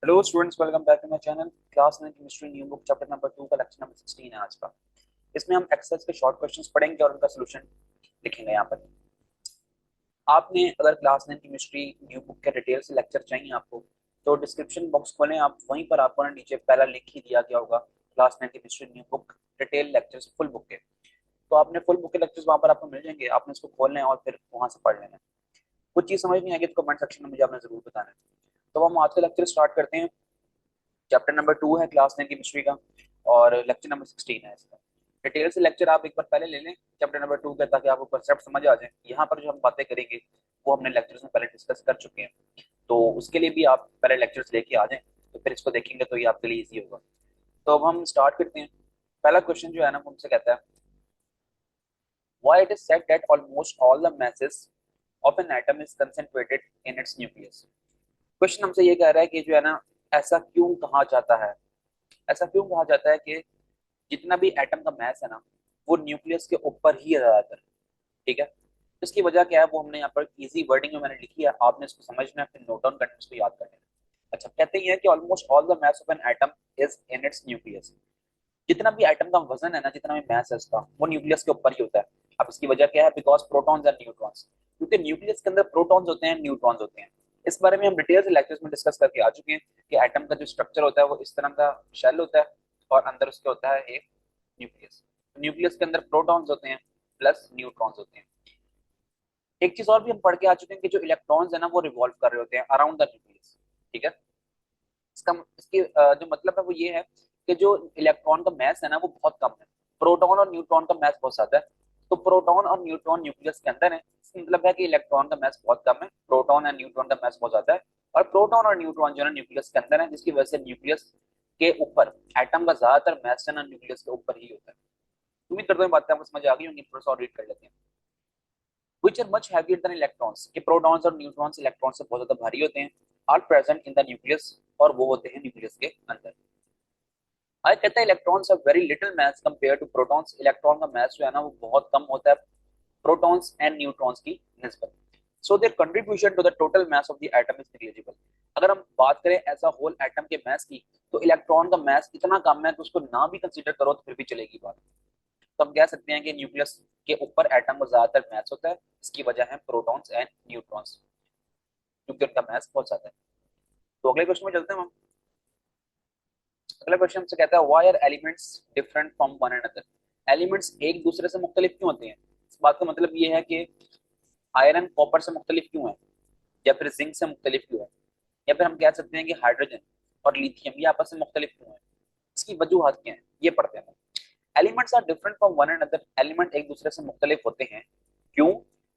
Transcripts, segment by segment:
Hello students, welcome back to my channel. Class 9 chemistry new book chapter number 2 का lecture number 16 है आज का। इसमें हम एक्सरसाइज के शॉर्ट क्वेश्चंस पढ़ेंगे और उनका सलूशन लिखेंगे यहाँ पर। आपने अगर क्लास 9 केमिस्ट्री न्यू बुक के डिटेल से लेक्चर चाहिए आपको, तो डिस्क्रिप्शन बॉक्स खोलें आप, वहीं पर आपको ना नीचे पहला लिंक ही दिया गया होगा, class 9 chemistry new book detail lectures full book के। तो आपने फुल बुक के लेक्चर्स वहाँ पर आपको मिल जाएंगे, आपने इसको खोलना है और फिर वहाँ से पढ़ लेना है। कुछ चीज़ समझ नहीं आएगी तो कमेंट सेक्शन में मुझे आपने जरूर बताना है। तो हम आज का लेक्चर स्टार्ट करते हैं। चैप्टर नंबर 2 है क्लास 9 केमिस्ट्री का, और लेक्चर नंबर 16 है इसका। डिटेल से लेक्चर आप एक बार पहले ले लें चैप्टर नंबर 2 का, ताकि आपको कंसेप्ट समझ आ जाए। यहाँ पर जो हम बातें करेंगे वो हमने लेक्चर्स में पहले डिस्कस कर चुके हैं, तो उसके लिए भी आप पहले लेक्चर्स लेके आ जाएं, तो फिर इसको देखेंगे तो ये आपके लिए ईजी होगा। तो अब हम स्टार्ट करते हैं। पहला क्वेश्चन जो है ना, वो हमसे कहता है, why it is said that almost all the masses of an atom is concentrated in its nucleus। Question हमसे ये कह रहा है कि जो है ना, ऐसा क्यों कहा जाता है, ऐसा क्यों कहा जाता है कि जितना भी एटम का मास है ना, वो न्यूक्लियस के ऊपर ही है ज्यादातर। ठीक है, इसकी वजह क्या है वो हमने यहाँ पर इजी वर्डिंग में मैंने लिखी है, आपने इसको समझना है, फिर नोट डाउन करना है, इसको याद करना है। अच्छा, कहते हैं कि almost all the mass of an atom is in its nucleus. जितना भी एटम का वजन है ना, जितना भी मास है उसका, वो न्यूक्लियस के ऊपर ही होता है। अब इसकी वजह क्या है? Because protons and neutrons. क्योंकि न्यूक्लियस के अंदर प्रोटॉन्स होते हैं, न्यूट्रॉन्स होते हैं। इस बारे में हम डिटेल से लेक्चर्स में डिस्कस करके आ चुके हैं कि एटम का जो स्ट्रक्चर होता है वो इस तरह का शेल होता है, और अंदर उसके होता है एक न्यूक्लियस। न्यूक्लियस के अंदर प्रोटॉन्स होते हैं प्लस न्यूट्रॉन्स होते हैं। एक चीज और भी हम पढ़ के आ चुके हैं कि जो इलेक्ट्रॉन्स है ना, वो रिवॉल्व कर रहे होते हैं अराउंड द न्यूक्लियस। ठीक है, इसका इसकी जो मतलब है वो ये है कि जो इलेक्ट्रॉन का मास है ना, वो बहुत कम है। प्रोटॉन और न्यूट्रॉन का मास बहुत ज्यादा है। तो प्रोटॉन और न्यूट्रॉन न्यूक्लियस के अंदर है, इसका मतलब है कि इलेक्ट्रॉन का मास बहुत कम है, प्रोटॉन और न्यूट्रॉन का मास बहुत ज्यादा है। और प्रोटॉन और न्यूट्रॉन जो है ना, न्यूक्लियस के अंदर है, जिसकी वजह से न्यूक्लियस के ऊपर एटम का ज्यादातर मास है ना, न्यूक्लियस के ऊपर ही होता है। उम्मीद करता हूँ बातें आपको समझ आ गई होंगी। थोड़ा सा और रीड कर लेते हैं। which are much heavier than electrons, कि प्रोटॉन्स और न्यूट्रॉन्स इलेक्ट्रॉन से बहुत ज्यादा भारी होते हैं, are present in the nucleus, और वो होते हैं न्यूक्लियस के अंदर। आज कहता है electrons have very little mass compare to protons. Electron का मास जो है ना, वो बहुत कम होता है प्रोटॉन्स एंड न्यूट्रॉन्स की निस्बत। So their contribution to the total mass of the atom is negligible. अगर हम बात करें एज अ होल एटम के मास की, तो इलेक्ट्रॉन का मास इतना कम है कि उसको ना भी कंसीडर करो तो फिर भी चलेगी बात। तो हम कह सकते हैं कि न्यूक्लियस के ऊपर एटम को ज्यादातर मास होता है। इसकी वजह है प्रोटॉन्स एंड न्यूट्रॉन्स, क्योंकि उनका मास बहुत ज्यादा है। तो अगले क्वेश्चन में चलते हैं हम। अगला क्वेश्चन हमसे कहता है, why are elements different from one another. Elements एक दूसरे से मुख्तलिफ क्यों होते हैं? इस बात का मतलब ये है कि आयरन कॉपर से मुख्तलिफ क्यों है, या फिर जिंक से मुख्तलिफ क्यों है, या फिर हम कह सकते हैं कि हाइड्रोजन और लिथियम ये आपस में मुख्तलिफ क्यों है। इसकी वजूहत क्या है, ये पढ़ते हैं। Elements are different from one another. Element एक दूसरे से मुख्तलिफ होते हैं, क्यों?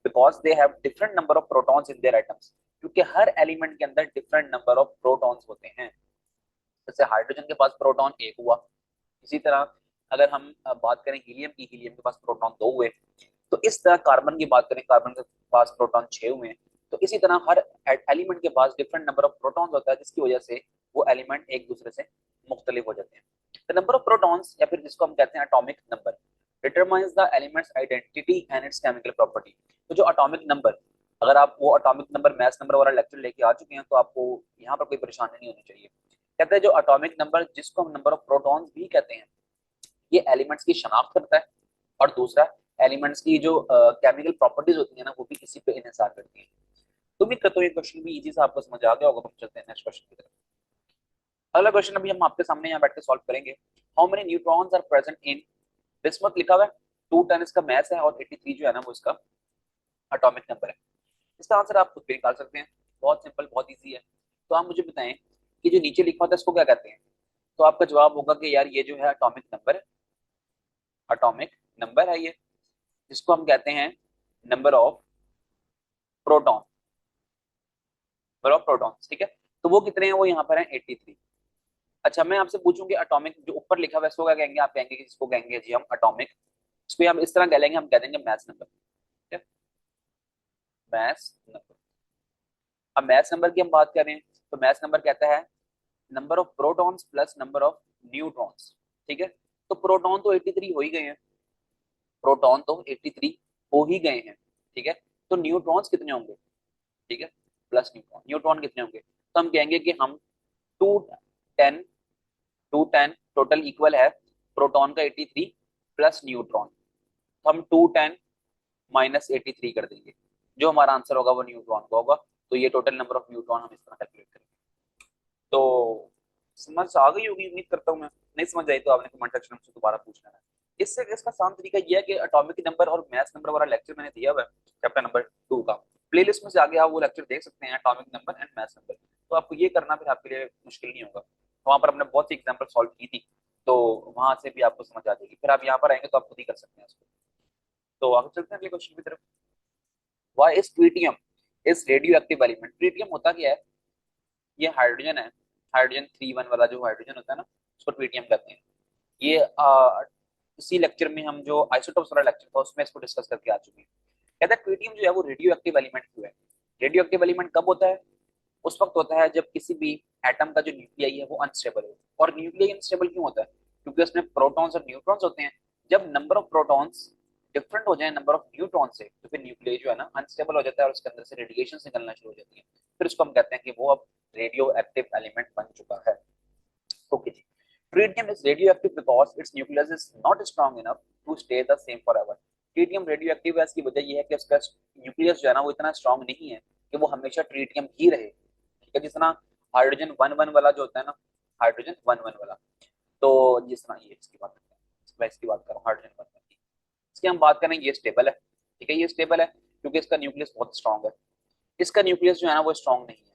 Because they have different number of protons in their atoms. क्योंकि हर एलिमेंट के अंदर डिफरेंट नंबर ऑफ प्रोटॉन्स होते हैं। जैसे हाइड्रोजन के पास प्रोटॉन एक हुआ, इसी तरह अगर हम बात करें हीलियम की, हीलियम के पास प्रोटॉन दो हुए। तो इस तरह कार्बन की बात करें, कार्बन के पास प्रोटॉन 6 हुए हैं। तो इसी तरह हर एलिमेंट के पास डिफरेंट नंबर ऑफ प्रोटॉन्स होता है, जिसकी वजह से वो एलिमेंट एक दूसरे से मुख्तलिफ हो जाते हैं। द नंबर ऑफ प्रोटॉन्स, या फिर जिसको हम कहते हैं atomic number, determines the elements identity and it's chemical property. तो जो एटॉमिक नंबर, अगर आप वो एटॉमिक नंबर मैथ्स नंबर वाला लेक्चर लेके आ चुके हैं तो आपको यहाँ पर कोई परेशानी नहीं होनी चाहिए। कहते हैं जो एटॉमिक नंबर, जिसको हम नंबर ऑफ प्रोटॉन्स भी कहते हैं, ये एलिमेंट्स की शनाख्त करता है। और दूसरा, एलिमेंट्स की जो केमिकल प्रॉपर्टीज होती है ना, वो भी इसी पे इन्हिसार करती है। तो उम्मीद करता हूँ ये क्वेश्चन भी इजी से आपको समझ आ गया होगा। हम चलते हैं नेक्स्ट क्वेश्चन की तरफ। अगला क्वेश्चन अभी हम आपके सामने यहाँ बैठ के सॉल्व करेंगे। How many neutrons are present in bismuth. लिखा हुआ है 2 टन इसका मैस है, और 83 जो है ना वो इसका एटॉमिक नंबर है। इसका आंसर आप खुद भी निकाल सकते हैं, बहुत सिंपल, बहुत इजी है। तो आप मुझे बताएं कि जो नीचे लिखा होता है इसको क्या कहते हैं। तो आपका जवाब होगा कि यार ये जो है एटॉमिक नंबर है, एटॉमिक नंबर है ये, जिसको हम कहते हैं number of proton, number of protons. ठीक है, तो वो कितने हैं? वो यहाँ पर है 83। अच्छा, मैं आपसे पूछूं कि एटॉमिक जो ऊपर लिखा हुआ है इसको क्या कहेंगे? आप कहेंगे कि इसको कहेंगे जी हम एटॉमिक, इसको हम इस तरह कह लेंगे, हम कह देंगे मैथ्स नंबर। ठीक है, मैथ्स नंबर। अब मैथ्स नंबर की हम बात करें, तो मैथ्स नंबर कहता है number of protons plus number of neutrons. ठीक है, तो प्रोटॉन तो 83 हो ही गए हैं, प्रोटॉन तो 83 हो ही गए हैं। ठीक है, तो न्यूट्रॉन्स कितने होंगे? ठीक है, प्लस न्यूट्रॉन, न्यूट्रॉन कितने होंगे? तो हम कहेंगे कि हम 210 210 टोटल इक्वल है प्रोटॉन का 83 प्लस न्यूट्रॉन। तो हम 210 माइनस 83 कर देंगे, जो हमारा आंसर होगा वो न्यूट्रॉन का होगा। तो ये टोटल नंबर ऑफ न्यूट्रॉन हम इस तरह कैलकुलेट करेंगे। तो समझ आ गई होगी उम्मीद करता हूँ मैं। नहीं समझ आई तो आपने कमेंट सेक्शन में दोबारा पूछ लेना है। इससे इसका आसान तरीका ये है कि एटॉमिक नंबर और मैथ नंबर वाला लेक्चर मैंने दिया हुआ है चैप्टर नंबर 2 का। प्लेलिस्ट में से आगे आप वो लेक्चर देख सकते हैं, atomic number and math number. तो आपको ये करना फिर आपके लिए मुश्किल नहीं होगा। वहां पर हमने बहुत सी एग्जाम्पल सॉल्व की थी, तो वहां से भी आपको समझ आ जाएगी। फिर आप यहाँ पर आएंगे तो आप खुद ही कर सकते हैं उसको। तो आगे चलते हैं अगले क्वेश्चन की तरफ। Why is tritium is radioactive element. Tritium होता क्या है? ये हाइड्रोजन है, हाइड्रोजन 3 1 वाला जो हाइड्रोजन होता है ना, उसको ट्रिटियम कहते हैं। ये इसी लेक्चर में हम जो आइसोटोप्स वाला लेक्चर था उसमें इसको डिस्कस करके आ चुके हैं। कहता है ट्रिटियम जो है वो रेडियो एक्टिव एलिमेंट क्यों है? रेडियो एक्टिव एलिमेंट कब होता है? उस वक्त होता है जब किसी भी एटम का जो न्यूक्लियाई है वो अनस्टेबल हो। और न्यूक्लियाई अनस्टेबल क्यों होता है? क्योंकि उसमें प्रोटॉन्स और न्यूट्रॉन्स होते हैं। जब नंबर ऑफ प्रोटॉन्स डिफरेंट हो जाए नंबर ऑफ न्यूट्रॉन से, तो फिर न्यूक्लियाई जो है ना अनस्टेबल हो जाता है और उसके अंदर से रेडिएशन निकलना शुरू हो जाती है। फिर उसको हम कहते हैं कि वो अब रेडियो एक्टिव एलिमेंट बन चुका है। ओके जी। Tritium is radioactive because its nucleus is not strong enough to stay the same forever. Tritium radioactive है, इसकी वजह यह है कि उसका न्यूक्लियस जो है ना वो इतना स्ट्रॉन्ग नहीं है कि वो हमेशा ट्रिटियम ही रहे। ठीक है, जिस तरह हाइड्रोजन 1 1 वाला जो होता है ना, हाइड्रोजन 1 1 वाला, तो जिस तरह ये इसकी बात करते हैं, मैं इसकी बात कर रहा हूँ हाइड्रोजन 1 1 की। इसकी हम बात करें, ये स्टेबल है। ठीक है, ये स्टेबल है क्योंकि इसका न्यूक्लियस बहुत स्ट्रॉन्ग है। इसका न्यूक्लियस जो है ना वो स्ट्रॉन्ग नहीं है,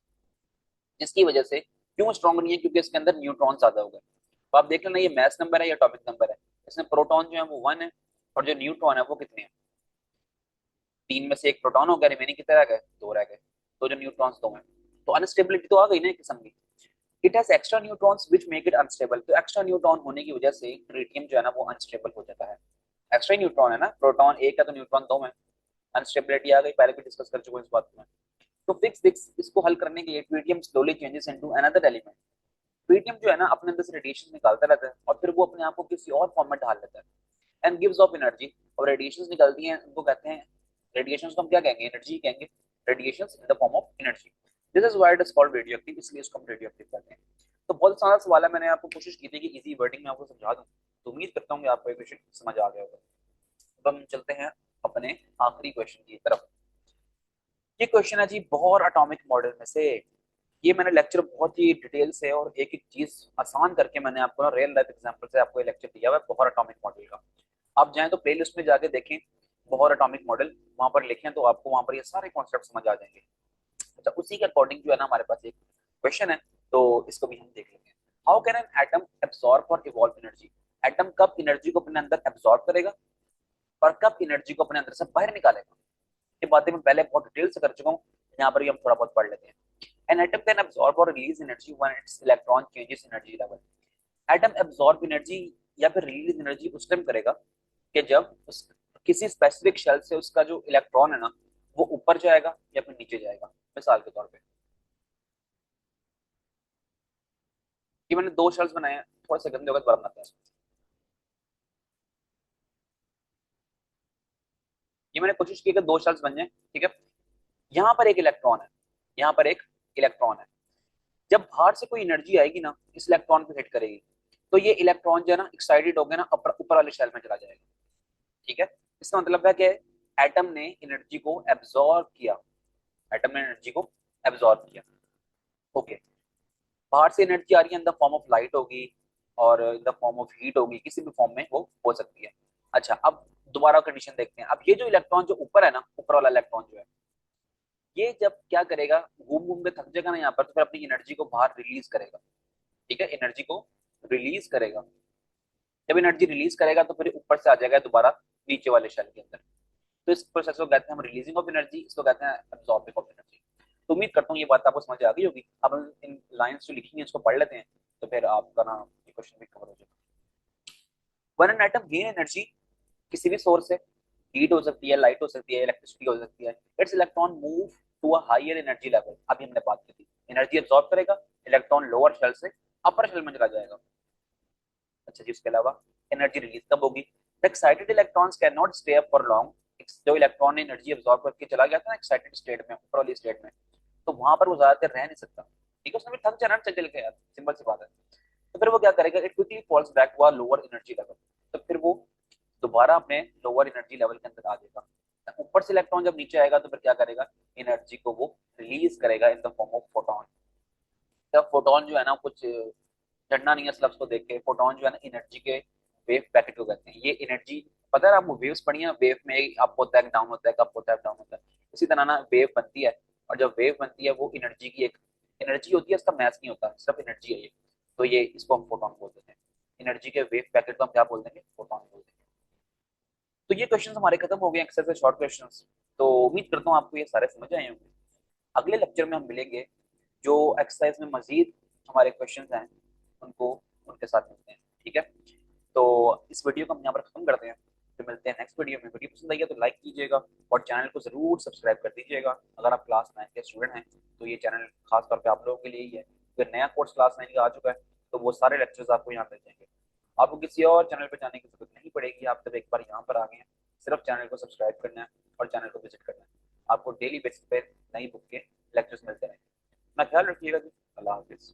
जिसकी वजह से, क्यों स्ट्रॉन्ग नहीं है? क्योंकि इसके अंदर न्यूट्रॉन ज्यादा हो गए। तो आप देख लेना, ये मैस नंबर है या एटॉमिक नंबर है। इसमें प्रोटॉन जो है वो 1 है और जो न्यूट्रॉन है वो कितने हैं? 3 में से एक प्रोटॉन हो गया, रिमेनिंग कितने रह गए? 2 रह गए। तो जो न्यूट्रॉन्स 2 हैं, तो अनस्टेबिलिटी तो आ गई ना एक किस्म की। It has extra neutrons which make it unstable. तो एक्स्ट्रा न्यूट्रॉन होने की वजह से ट्रिटियम जो है ना वो अनस्टेबल हो जाता है। एक्स्ट्रा न्यूट्रॉन है ना, प्रोटॉन एक है तो न्यूट्रॉन 2 है, अनस्टेबिलिटी आ गई। पहले भी डिस्कस कर चुके हैं इस बात में। तो फिक्स दिस इसको हल करने के लिए tritium slowly changes into another element. Tritium जो है ना अपने अंदर से रेडिएशन निकालता रहता है और फिर वो अपने आप को किसी और फॉर्म में ढाल लेता है एंड गिव्स ऑफ एनर्जी। और रेडिएशन निकलती हैं, उनको कहते हैं रेडिएशन को हम क्या कहेंगे? एनर्जी कहेंगे। Radiation in the form of energy. This is why it is called radio active, इसलिए इसको हम रेडियो एक्टिव कहते हैं। तो बहुत सारा सवाल है, मैंने आपको कोशिश की थी कि इजी वर्डिंग में आपको समझा दूं। तो उम्मीद करता हूँ कि आपको ये क्वेश्चन समझ आ गया होगा। अब हम चलते हैं अपने आखिरी क्वेश्चन की तरफ। ये क्वेश्चन है जी बोहर एटॉमिक मॉडल में से। ये मैंने लेक्चर बहुत ही डिटेल से और एक एक चीज आसान करके मैंने आपको ना रियल लाइफ एग्जांपल से आपको ये लेक्चर दिया हुआ है बोहर एटॉमिक मॉडल का। आप जाएं तो प्ले लिस्ट में जाके देखें बोहर एटॉमिक मॉडल, वहां पर लिखें तो आपको वहां पर ये सारे कॉन्सेप्ट समझ आ जाएंगे। अच्छा, उसी के अकॉर्डिंग जो है ना हमारे पास एक क्वेश्चन है, तो इसको भी हम देख लेंगे। How can an atom absorb और इवॉल्व एनर्जी। एटम कब एनर्जी को अपने अंदर एब्सॉर्ब करेगा और कब एनर्जी को अपने अंदर से बाहर निकालेगा? ये बातें मैं पहले बहुत डिटेल से कर चुका हूँ, यहाँ पर भी हम थोड़ा बहुत पढ़ लेते हैं। An atom can absorb or release energy when its electron changes energy level. Atom absorb energy या फिर रिलीज एनर्जी उस टाइम करेगा कि जब किसी स्पेसिफिक शेल से उसका जो इलेक्ट्रॉन है ना वो ऊपर जाएगा या फिर नीचे जाएगा। मिसाल के तौर पे कि मैंने 2 शेल्स बनाए हैं, थोड़ा सा गंदे वक्त बनाते हैं। ये मैंने कोशिश की कि 2 शेल्स बन जाए, ठीक है। यहाँ पर एक इलेक्ट्रॉन है, यहाँ पर एक इलेक्ट्रॉन है। जब बाहर से कोई एनर्जी आएगी ना इस इलेक्ट्रॉन को हिट करेगी, तो ये इलेक्ट्रॉन जो है ना एक्साइटेड हो गया ना ऊपर ऊपर वाले शेल में चला जाएगा। ठीक है, इसका मतलब है कि एटम ने एनर्जी को एब्जॉर्ब किया। एटम ने एनर्जी को एब्जॉर्ब किया। ओके, बाहर से एनर्जी आ रही है in the form of light होगी और in the form of heat होगी, किसी भी फॉर्म में वो हो सकती है। अच्छा, अब दोबारा कंडीशन देखते हैं। अब ये जो इलेक्ट्रॉन जो ऊपर है ना, ऊपर वाला इलेक्ट्रॉन जो है, ये जब क्या करेगा, घूम घूम के थक जाएगा ना यहाँ पर, तो फिर अपनी एनर्जी को बाहर रिलीज करेगा। ठीक है, एनर्जी को रिलीज करेगा। जब एनर्जी रिलीज करेगा तो फिर ऊपर से आ जाएगा दोबारा नीचे वाले शेल के अंदर। तो इस प्रोसेस को कहते हैं हम रिलीजिंग ऑफ एनर्जी, इसको कहते हैं एब्जॉर्बिंग ऑफ एनर्जी। तो उम्मीद करता हूँ ये बात आपको समझ आ गई होगी। अब हम इन लाइंस जो लिखी हैं इसको पढ़ लेते हैं, तो फिर आपका ना ये क्वेश्चन भी कवर हो जाएगा। One an atom gain energy किसी भी सोर्स से, हीट हो सकती है, लाइट हो सकती है, इलेक्ट्रिसिटी हो सकती है, its electron move to a higher energy level. अभी हमने बात की थी, एनर्जी एब्जॉर्ब करेगा, इलेक्ट्रॉन लोअर शेल से अपर शेल में चला जाएगा। अच्छा जी, उसके अलावा एनर्जी रिलीज कब होगी? The excited electrons can not stay up for long. जो इलेक्ट्रॉन ने एनर्जी एब्जॉर्ब करके चला गया था ना एक्साइटेड स्टेट में, ऊपर वाली स्टेट में, तो वहां पर वो ज्यादा देर रह नहीं सकता। ठीक है, उसने भी थक जाना चल चल के यार, सिंपल सी बात है। तो फिर वो क्या करेगा, it quickly falls back to a lower energy level. तो फिर वो दोबारा अपने लोअर एनर्जी लेवल के अंदर आ जाएगा। ऊपर से इलेक्ट्रॉन जब नीचे आएगा तो फिर क्या करेगा, एनर्जी को वो रिलीज करेगा in the form of photon. जब फोटोन जो है ना, कुछ डरना नहीं है इस लफ्ज को देख के, फोटोन जो है ना एनर्जी के वेव पैकेट को कहते हैं। ये एनर्जी, पता है आपको, वेव्स पढ़ी है, वेव में अप होता है डाउन होता है, अप होता है डाउन होता है। इसी तरह ना वेव बनती है, और जब वेव बनती है वो एनर्जी की एक एनर्जी होती है, इसका मैथ नहीं होता, सिर्फ एनर्जी है ये। तो ये इसको हम फोटोन बोलते हैं। एनर्जी के वेव पैकेट को हम क्या बोल देंगे, फोटोन बोल देंगे। तो ये क्वेश्चन हमारे खत्म हो गए, एक्सेल से शॉर्ट क्वेश्चन। तो उम्मीद करता हूँ आपको ये सारे समझ आए होंगे। अगले लेक्चर में हम मिलेंगे, जो एक्सरसाइज में मजीद हमारे क्वेश्चन हैं उनको उनके साथ मिलते हैं। ठीक है, तो इस वीडियो को हम यहाँ पर खत्म करते हैं। तो मिलते हैं नेक्स्ट वीडियो में। वीडियो पसंद आई है तो लाइक कीजिएगा, और चैनल को जरूर सब्सक्राइब कर दीजिएगा। अगर आप क्लास 9 के स्टूडेंट हैं तो ये चैनल खास तौर पे आप लोगों के लिए ही है। फिर नया कोर्स क्लास 9 का आ चुका है, तो वो सारे लेक्चर्स आपको यहाँ मिल जाएंगे। आपको किसी और चैनल पर जाने की जरूरत नहीं पड़ेगी, आप जब एक बार यहाँ पर आ गए हैं, सिर्फ चैनल को सब्सक्राइब करना है और चैनल को विजिट करना है। आपको डेली बेसिस पे नई बुक के लेक्चर्स मिलते रहेंगे। अपना ख्याल रखिएगा जी। अल्लाह हाफिज़।